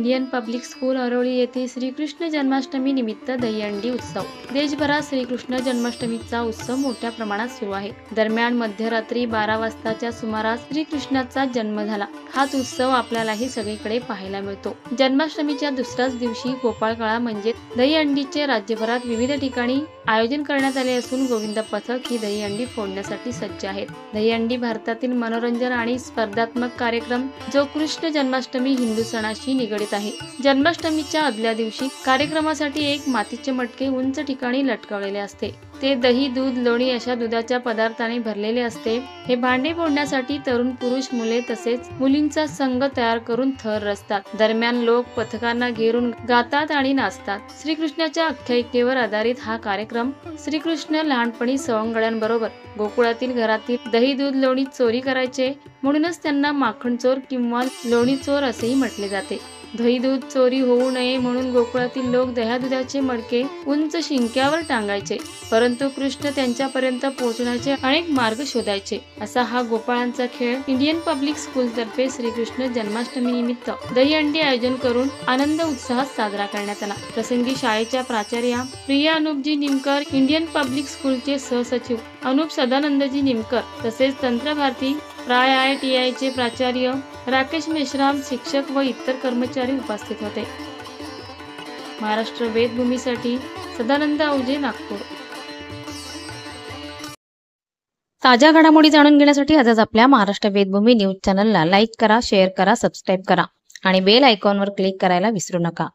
Indian public school अरोळी येथे श्रीकृष्ण जन्माष्टमी निमित्त दहीहंडी उत्सव। देशभरात श्रीकृष्ण जन्माष्टमीचा उत्सव मोठ्या प्रमाणात सुरू आहे। दरम्यान मध्यरात्री 12 वाजताच्या सुमारास श्रीकृष्णाचा जन्म झाला। हाच उत्सव आपल्यालाही सगळीकडे पाहायला मिळतो। जन्माष्टमीच्या दुसऱ्याच दिवशी गोपाळकाळा म्हणजे दहीहंडीचे राज्यभरात विविध ठिकाणी आयोजन करण्यात आले असून गोविंद पथक ही दहीहंडी फोडण्यासाठी सज्ज आहेत। दहीहंडी भारतातील मनोरंजन आणि स्पर्धात्मक कार्यक्रम जो कृष्ण जन्माष्टमी हिंदू सणाशी निगडित आहे। जन्माष्टमीच्या आदल्या दिवशी कार्यक्रमासाठी एक मातीचे मटके उंच ठिकाणी लटकवलेले असते। ते दही, दूध, लोणी अशा दुधाच्या पदार्थाने भरलेले असते। हे भांडे फोडण्यासाठी तरुण पुरुष, मुले तसेच मुलींचा संघ तयार करून थर रचतात। दरम्यान लोक पथकांना घेरून गातात आणि नाचतात। श्रीकृष्णाच्या आख्यायिकेवर आधारित हा कार्यक्रम श्रीकृष्ण लहानपणी सवंगड्यांबरोबर गोकुळातील घरातील दही, दूध, लोणी चोरी करायचे, म्हणूनच त्यांना माखण चोर किंवा लोणी चोर असेही म्हटले जाते। दही दूध चोरी होऊ नये म्हणून गोकुळातील लोक दह्यादुधाचे मडके उंच शिंक्यावर टांगायचे, परंतु कृष्ण त्यांच्यापर्यंत पोहोचण्याचे अनेक मार्ग शोधायचे। असा हा गोपाळांचा खेळ इंडियन पब्लिक स्कूल तर्फे श्रीकृष्ण जन्माष्टमी निमित्त दहीहंडी आयोजन करून आनंद उत्साहात साजरा करण्यात आला। प्रसंगी शाळेच्या प्राचार्या प्रिया अनुपजी निमकर, इंडियन पब्लिक स्कूलचे सहसचिव अनुप सदानंदजी निमकर तसेच तंत्रभारती IITI चे प्राचार्य राकेश मेश्राम, शिक्षक व इतर कर्मचारी उपस्थित होते। महाराष्ट्र वेदभूमीसाठी सदानंद औजे, नागपूर। ताज्या घडामोडी जाणून घेण्यासाठी आजच आपल्या महाराष्ट्र वेदभूमी न्यूज चॅनलला लाईक करा, शेअर करा, सबस्क्राईब करा आणि बेल आयकॉनवर क्लिक करायला विसरू नका।